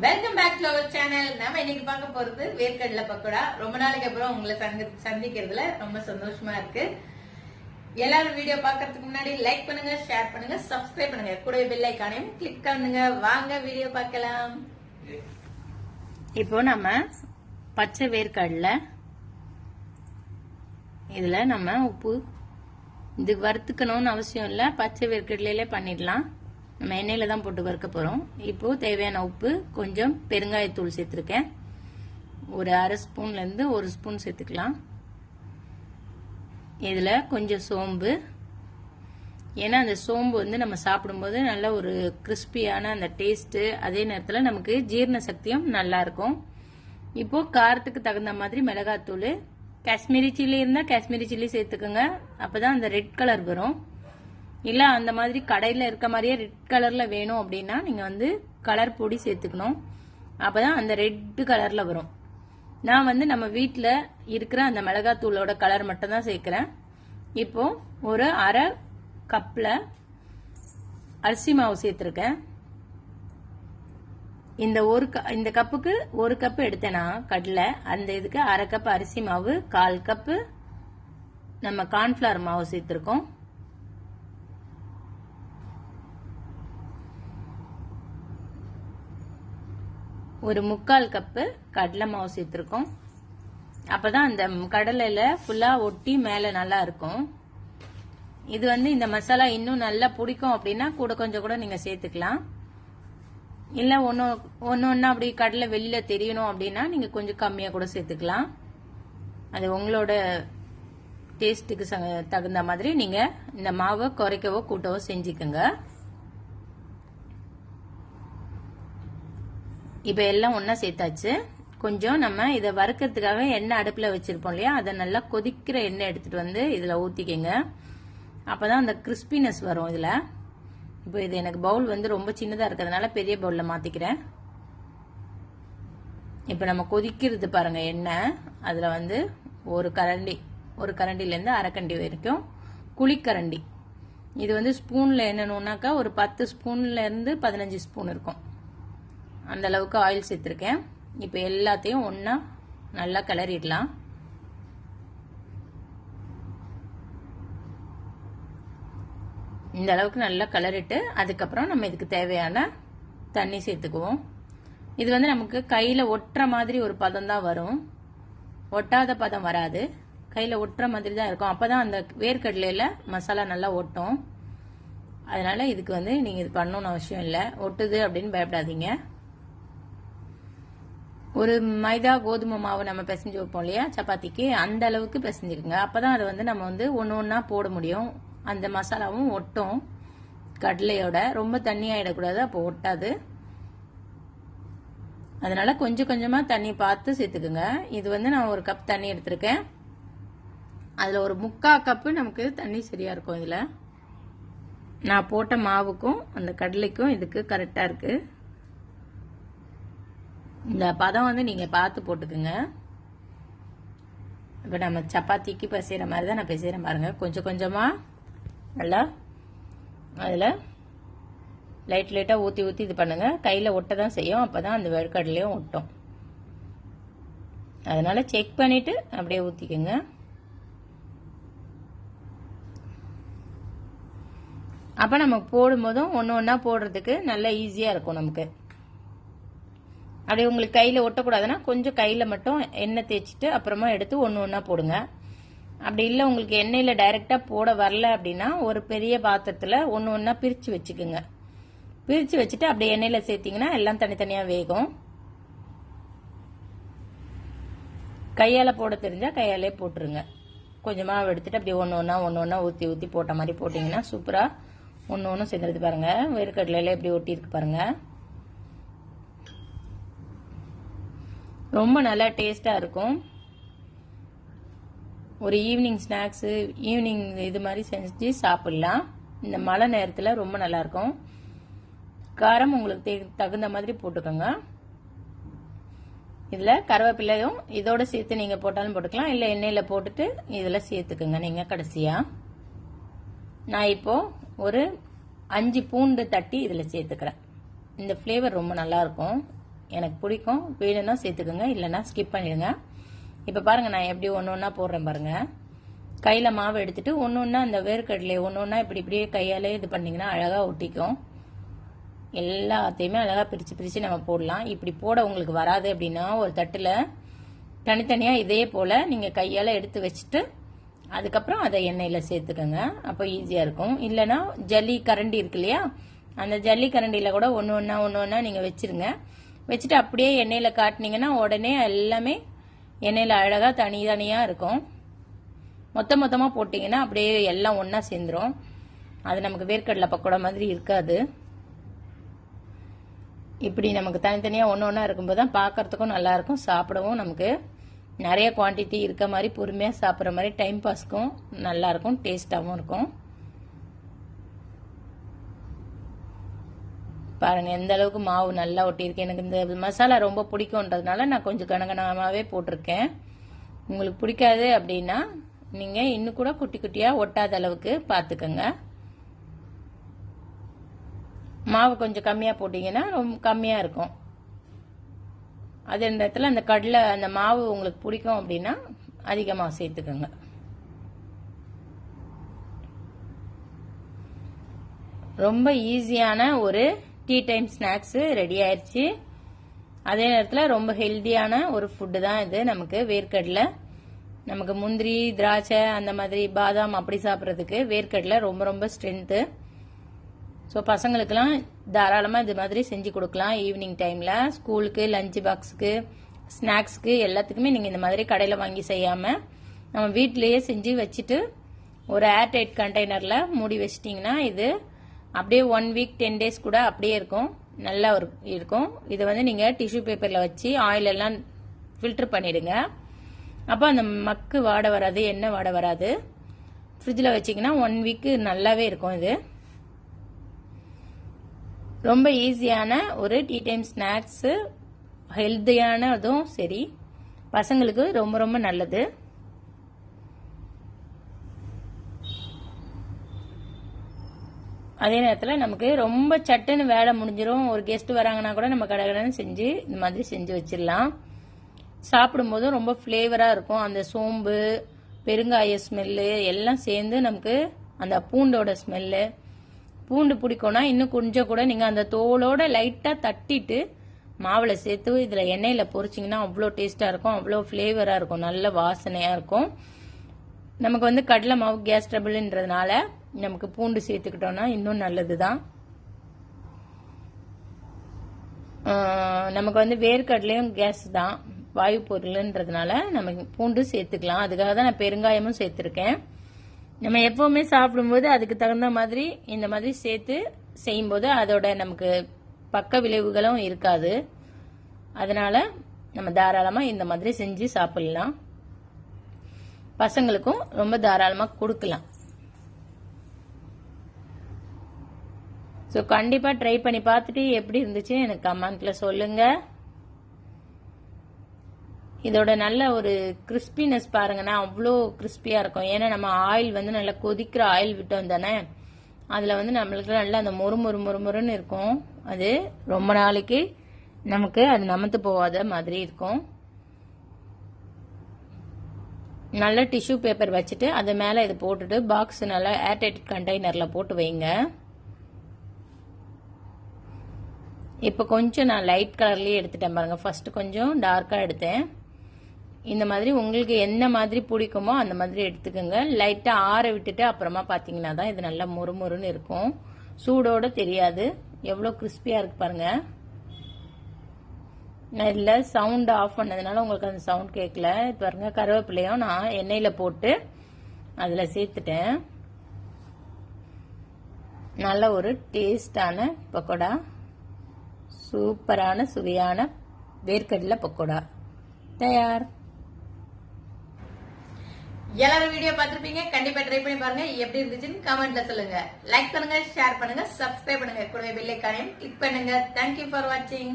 Welcome back to our channel. நம்ம இன்னைக்கு பார்க்க போறது வேர்க்கடலை பக்கோடா. ரொம்ப நாளைக்கு அப்புறம் உங்களை சந்திக்கிறதுல ரொம்ப சந்தோஷமா இருக்கு. எல்லாரும் வீடியோ பார்க்கறதுக்கு முன்னாடி லைக் பண்ணுங்க, ஷேர் பண்ணுங்க, சப்ஸ்கிரைப் பண்ணுங்க, கூட பெல் ஐகானையும் கிளிக் பண்ணுங்க. வாங்க வீடியோ பார்க்கலாம். இப்போ நம்ம பச்சை வேர்க்கடலை இதுல நம்ம உப்பு இதுக்கு வறுத்துக்கணும்னு அவசியம் இல்லை. பச்சை வேர்க்கடலையிலே பண்ணிடலாம். நம்ம எண்ணெயில தான் போட்டு வறுக்க போறோம். இப்போ தேவையான உப்பு, கொஞ்சம் பெருங்காயத்தூள் சேர்த்துருக்கேன். ஒரு அரை ஸ்பூன்ல இருந்து ஒரு ஸ்பூன் சேர்த்துக்கலாம். இதுல கொஞ்சம் சோம்பு, ஏன்னா அந்த சோம்பு வந்து நம்ம சாப்பிடும்போது நல்ல ஒரு கிறிஸ்பியான அந்த டேஸ்ட், அதே நேரத்தில் நமக்கு ஜீரண சக்தியும் நல்லா இருக்கும். இப்போ காரத்துக்கு தகுந்த மாதிரி மிளகாத்தூள், காஷ்மீரி சில்லி இருந்தா காஷ்மீரி சில்லி சேர்த்துக்கோங்க. அப்பதான் அந்த ரெட் கலர் வரும். இல்ல அந்த மாதிரி கடையில இருக்க மாதிரியே ரெட் கலர்ல வேணும் அப்படின்னா நீங்க வந்து கலர் பொடி சேர்த்துக்கணும். அப்பதான் அந்த ரெட் கலர்ல வரும். நான் வந்து நம்ம வீட்டுல இருக்கிற அந்த மிளகாத்தூளோட கலர் மட்டும் தான் சேர்க்கிறேன். இப்போ ஒரு அரை கப்ல அரிசி மாவு சேர்த்திருக்கேன். இந்த கப்புக்கு ஒரு கப் எடுத்தேன்னா கடலை, அந்த இதுக்கு அரை கப் அரிசி மாவு, 1/4 கப்பு நம்ம கார்ன்ஃபிளவர் மாவு சேர்த்திருக்கோம். ஒரு 3/4 கப்பு கடலை மாவு சேர்த்திருக்கோம். அப்பதான் அந்த கடலையில ஃபுல்லா ஒட்டி மேல நல்லா இருக்கும். இது வந்து இந்த மசாலா இன்னும் நல்லா பிடிக்கும் அப்படின்னா கொஞ்சம் கூட நீங்க சேர்த்துக்கலாம். இல்ல ஒன்னு அப்படி கடலை வெளியில தெரியணும் அப்படின்னா நீங்க கொஞ்சம் கம்மியா கூட சேர்த்துக்கலாம். அது உங்களோட டேஸ்டுக்கு தகுந்த மாதிரி நீங்க இந்த மாவை குறைக்கவோ கூட்டவோ செஞ்சுக்கோங்க. இப்ப எல்லாம் ஒன்னா சேர்த்தாச்சு. கொஞ்சம் நம்ம இதை வறுக்கிறதுக்காக எண்ணெய் அடுப்புல வச்சிருப்போம் இல்லையா, அதை நல்லா கொதிக்கிற எண்ணெய் எடுத்துட்டு வந்து இதுல ஊத்திக்கங்க. அப்பதான் அந்த கிறிஸ்பினஸ் வரும் இதுல. இப்போ இது எனக்கு பவுல் வந்து ரொம்ப சின்னதா இருக்கிறதுனால பெரிய பவுல்ல மாத்திக்கிறேன். இப்ப நம்ம கொதிக்கிறது பாருங்க எண்ணெய், அதுல வந்து ஒரு கரண்டில இருந்து அரை கரண்டி வரைக்கும் குழிக்கரண்டி. இது வந்து ஸ்பூன்ல என்னன்னாக்கா ஒரு 10 ஸ்பூன்ல இருந்து 15 ஸ்பூன் இருக்கும். அந்த அளவுக்கு ஆயில் சேர்த்திருக்கேன். இப்ப எல்லாத்தையும் ஒன்னா நல்லா கிளறிடலாம். இந்த அளவுக்கு நல்லா கிளறிட்டு அதுக்கப்புறம் நம்ம இதுக்கு தேவையான தண்ணி சேர்த்துக்குவோம். இது வந்து நமக்கு கையில ஒட்டுற மாதிரி ஒரு பதம் தான் வரும், ஒட்டாத பதம் வராது. கையில ஒட்டுற மாதிரி தான் இருக்கும். அப்பதான் அந்த வேர்க்கடலையில மசாலா நல்லா ஒட்டும். அதனால இதுக்கு வந்து நீங்க இது பண்ணணும்னு அவசியம் இல்லை. ஒட்டுது அப்படின்னு பயப்படாதீங்க. ஒரு மைதா கோதுமை மாவு நம்ம பிசைஞ்சு வைப்போம் இல்லையா சப்பாத்திக்கு, அந்த அளவுக்கு பிசைஞ்சுக்குங்க. அப்பதான் அதை வந்து நம்ம வந்து ஒன்னா போட முடியும். அந்த மசாலாவும் ஒட்டும் கடலையோட. ரொம்ப தண்ணி ஆயிடக்கூடாது, அப்போ ஒட்டாது. அதனால கொஞ்சம் கொஞ்சமா தண்ணி பார்த்து சேர்த்துக்குங்க. இது வந்து நான் ஒரு கப் தண்ணி எடுத்திருக்கேன். அதுல ஒரு 3/4 கப்பு நமக்கு தண்ணி சரியா இருக்கும். இதுல நான் போட்ட மாவுக்கும் அந்த கடலைக்கும் இதுக்கு கரெக்டா இருக்கு. இந்த பதம் வந்து நீங்க பார்த்து போட்டுக்குங்க. இப்ப நம்ம சப்பாத்திக்கு பிசைற மாதிரி தான் நான் பிசைறேன் பாருங்க. கொஞ்சம் கொஞ்சமா நல்லா அதுல லைட்டா ஊத்தி இது பண்ணுங்க. கையில ஒட்ட தான் செய்யும், அப்பதான் அந்த வேர்க்கடலையும் ஒட்டும். அதனால செக் பண்ணிட்டு அப்படியே ஊத்திக்கோங்க. அப்ப நம்ம போடும் போதும் ஒன்னா போடுறதுக்கு நல்லா ஈஸியா இருக்கும் நமக்கு. அப்படியே உங்களுக்கு கையில ஒட்டக்கூடாதுன்னா கொஞ்சம் கையில மட்டும் எண்ணெய் தேய்ச்சிட்டு அப்புறமா எடுத்து ஒன்னா போடுங்க. அப்படி இல்லை உங்களுக்கு எண்ணெயில டைரக்டா போட வரல அப்படின்னா ஒரு பெரிய பாத்திரத்துல ஒன்னா பிரிச்சு வச்சுக்குங்க. பிரிச்சு வச்சுட்டு அப்படியே எண்ணெயில சேர்த்தீங்கன்னா எல்லாம் தனித்தனியா வேகும். கையால போட தெரிஞ்சா கையாலே போட்டுருங்க. கொஞ்சமா எடுத்துட்டு அப்படியே ஒன்னா ஊத்தி போட்ட மாதிரி போட்டீங்கன்னா சூப்பரா ஒன்னு சேர்ந்துருது பாருங்க. வேர்க்கடலையில எப்படி ஒட்டி இருக்கு பாருங்க. ரொம்ப நல்லா டேஸ்டா இருக்கும். ஒரு ஈவினிங் ஸ்நாக்ஸ், ஈவினிங் இது மாதிரி செஞ்சு சாப்பிடலாம். இந்த மழை நேரத்துல ரொம்ப நல்லா இருக்கும். காரம் உங்களுக்கு தகுந்த மாதிரி போட்டுக்கோங்க. இதுல கருவேப்பிலையும் இதோட சேர்த்து நீங்க போட்டாலும் போட்டுக்கலாம், இல்ல எண்ணெயில போட்டுட்டு இதுல சேர்த்துக்குங்க நீங்க கடைசியா. நான் இப்போ ஒரு 5 பூண்டு தட்டி இதுல சேர்த்துக்கிறேன். இந்த ஃப்ளேவர் ரொம்ப நல்லா இருக்கும். எனக்கு பிடிக்கும், வேணும்னா சேர்த்துக்கோங்க, இல்லைன்னா ஸ்கிப் பண்ணிடுங்க. இப்போ பாருங்கள் நான் எப்படி ஒன்று ஒன்றா போடுறேன் பாருங்கள். கையில் மாவு எடுத்துட்டு ஒன்று ஒன்றா அந்த வேர்க்கடலையை ஒன்று ஒன்றா இப்படியே கையாலே இது பண்ணிங்கன்னா அழகாக ஒட்டிக்கும். எல்லாத்தையுமே அழகாக பிரித்து நம்ம போடலாம். இப்படி போட உங்களுக்கு வராது அப்படின்னா ஒரு தட்டில் தனித்தனியாக இதே போல் நீங்கள் கையால் எடுத்து வச்சுட்டு அதுக்கப்புறம் அதை எண்ணெயில் சேர்த்துக்கோங்க. அப்போ ஈஸியாக இருக்கும். இல்லைன்னா ஜல்லி கரண்டி இருக்கு இல்லையா, அந்த ஜல்லி கரண்டியில் கூட ஒன்று ஒன்றா நீங்கள் வச்சுருங்க. வச்சுட்டு அப்படியே எண்ணெயில் காட்டினீங்கன்னா உடனே எல்லாமே எண்ணெயில் அழகாக தனியாக இருக்கும். மொத்தமாக போட்டிங்கன்னா அப்படியே எல்லாம் ஒன்றா சேர்ந்துடும். அது நமக்கு வேர்க்கடலை பக்கோடா மாதிரி இருக்காது. இப்படி நமக்கு தனித்தனியாக ஒன்று ஒன்றா இருக்கும்போது தான் பார்க்கறதுக்கும் நல்லாயிருக்கும், சாப்பிடவும் நமக்கு நிறைய குவான்டிட்டி இருக்க மாதிரி பொறுமையாக சாப்பிட்ற மாதிரி டைம் பாஸ்க்கும் நல்லாயிருக்கும், டேஸ்ட்டாகவும் இருக்கும். பாருங்கள் எந்த அளவுக்கு மாவு நல்லா ஒட்டியிருக்கு. எனக்கு இந்த மசாலா ரொம்ப பிடிக்கும்ன்றதுனால நான் கொஞ்சம் கனகனமாகவே போட்டிருக்கேன். உங்களுக்கு பிடிக்காது அப்படின்னா நீங்கள் இன்னும் கூட குட்டி குட்டியாக ஒட்டாத அளவுக்கு பார்த்துக்கோங்க. மாவு கொஞ்சம் கம்மியாக போட்டிங்கன்னா ரொம்ப கம்மியாக இருக்கும். அதே நேரத்தில் அந்த கடலை அந்த மாவு உங்களுக்கு பிடிக்கும் அப்படின்னா அதிகமாக சேர்த்துக்கோங்க. ரொம்ப ஈஸியான ஒரு டீ டைம் ஸ்நாக்ஸு ரெடி ஆயிடுச்சு. அதே நேரத்தில் ரொம்ப ஹெல்த்தியான ஒரு ஃபுட்டு தான் இது. நமக்கு வேர்க்கடலை, நமக்கு முந்திரி திராட்சை அந்த மாதிரி பாதாம் அப்படி சாப்பிட்றதுக்கு வேர்க்கடலை ரொம்ப ரொம்ப ஸ்ட்ரென்த்து. ஸோ பசங்களுக்கெல்லாம் தாராளமாக இது மாதிரி செஞ்சு கொடுக்கலாம். ஈவினிங் டைமில் ஸ்கூலுக்கு, லஞ்ச் பாக்ஸுக்கு, ஸ்நாக்ஸுக்கு எல்லாத்துக்குமே நீங்கள் இந்த மாதிரி கடையில் வாங்கி செய்யாமல் நம்ம வீட்டிலையே செஞ்சு வச்சுட்டு ஒரு ஏர்டைட் கண்டெய்னரில் மூடி வச்சிட்டிங்கன்னா இது அப்படியே 1 வீக் 10 டேஸ் கூட அப்படியே இருக்கும், நல்லா இருக்கும். இதை வந்து நீங்கள் டிஷ்யூ பேப்பரில் வச்சு ஆயில் எல்லாம் ஃபில்டர் பண்ணிடுங்க. அப்போ அந்த மக்கு வாடை வராது, எண்ணெய் வாடை வராது. ஃப்ரிட்ஜில் வச்சிங்கன்னா 1 வீக்கு நல்லாவே இருக்கும். இது ரொம்ப ஈஸியான ஒரு டீ டைம் ஸ்நாக்ஸு, ஹெல்த்தியானதும் சரி, பசங்களுக்கு ரொம்ப ரொம்ப நல்லது. அதே நேரத்தில் நமக்கு ரொம்ப சட்டுன்னு வேலை முடிஞ்சிடும். ஒரு கெஸ்ட் வராங்கன்னா கூட நம்ம கடகடன்னு செஞ்சு இந்த மாதிரி செஞ்சு வச்சிடலாம். சாப்பிடும்போதும் ரொம்ப ஃப்ளேவராக இருக்கும். அந்த சோம்பு, பெருங்காய ஸ்மெல்லு எல்லாம் சேர்ந்து நமக்கு அந்த பூண்டோட ஸ்மெல்லு, பூண்டு பிடிக்கும்னா இன்னும் கொஞ்சம் கூட நீங்கள் அந்த தோலோட லைட்டாக தட்டிட்டு மாவில் சேர்த்து இதில் எண்ணெயில் பொரிச்சிங்கன்னா அவ்வளோ டேஸ்ட்டாக இருக்கும், அவ்வளோ ஃப்ளேவராக இருக்கும், நல்ல வாசனையாக இருக்கும். நமக்கு வந்து கடலை மாவு கேஸ் ட்ரபிள்ன்றதுனால நமக்கு பூண்டு சேர்த்துக்கிட்டோம்னா இன்னும் நல்லது தான். நமக்கு வந்து வேர்க்கடலையும் கேஸ் தான், வாயு பொருள்ன்றதுனால நமக்கு பூண்டு சேர்த்துக்கலாம். அதுக்காக தான் நான் பெருங்காயமும் சேர்த்துருக்கேன். நம்ம எப்பவுமே சாப்பிடும்போது அதுக்கு தகுந்த மாதிரி இந்த மாதிரி சேர்த்து செய்யும்போது அதோட நமக்கு பக்க விளைவுகளும் இருக்காது. அதனால நம்ம தாராளமாக இந்த மாதிரி செஞ்சு சாப்பிடலாம். பசங்களுக்கும் ரொம்ப தாராளமாக கொடுக்கலாம். ஸோ கண்டிப்பாக ட்ரை பண்ணி பார்த்துட்டு எப்படி இருந்துச்சுன்னு எனக்கு கமெண்ட்ல சொல்லுங்க. இதோட நல்ல ஒரு கிறிஸ்பினஸ் பாருங்கன்னா அவ்வளோ கிறிஸ்பியாக இருக்கும். ஏன்னா நம்ம ஆயில் வந்து நல்லா கொதிக்கிற ஆயில் விட்டோம் தானே, அதில் வந்து நம்மளுக்கு நல்லா அந்த மொறுன்னு இருக்கும். அது ரொம்ப நாளைக்கு நமக்கு அது நமத்து போகாத மாதிரி இருக்கும். நல்ல டிஷ்யூ பேப்பர் வச்சுட்டு அது மேலே இது போட்டுட்டு பாக்ஸ் நல்லா ஏர்டைட் கண்டெய்னரில் போட்டு வைங்க. இப்போ கொஞ்சம் நான் லைட் கலர்லேயே எடுத்துட்டேன் பாருங்க. ஃபர்ஸ்ட் கொஞ்சம் டார்க்காக எடுத்தேன். இந்த மாதிரி உங்களுக்கு என்ன மாதிரி பிடிக்குமோ அந்த மாதிரி எடுத்துக்கோங்க. லைட்டாக ஆற விட்டுட்டு அப்புறமா பார்த்தீங்கன்னா தான் இது நல்லா மொறுன்னு இருக்கும், சூடோட தெரியாது. எவ்வளோ கிறிஸ்பியாக இருக்கு பாருங்க. நான் இதில் சவுண்ட் ஆஃப் பண்ணதுனால உங்களுக்கு அந்த சவுண்ட் கேட்கல. பாருங்க கருவேப்பிலையும் நான் எண்ணெயில் போட்டு அதில் சேர்த்துட்டேன். நல்ல ஒரு டேஸ்டான பக்கோடா, சூப்பரான சுவையான வேர்க்கடலை பக்கோடா தயார். எல்லாரும் வீடியோ பார்த்திருப்பீங்க, கண்டிப்பா ட்ரை பண்ணி பாருங்க. எப்படி இருந்துச்சுன்னு கமெண்ட்ல சொல்லுங்க. லைக் பண்ணுங்க, ஷேர் பண்ணுங்க, சப்ஸ்கிரைப் பண்ணுங்க, கூடவே பெல் ஐகானையும் கிளிக் பண்ணுங்க. தேங்க்யூ ஃபார் வாட்சிங்.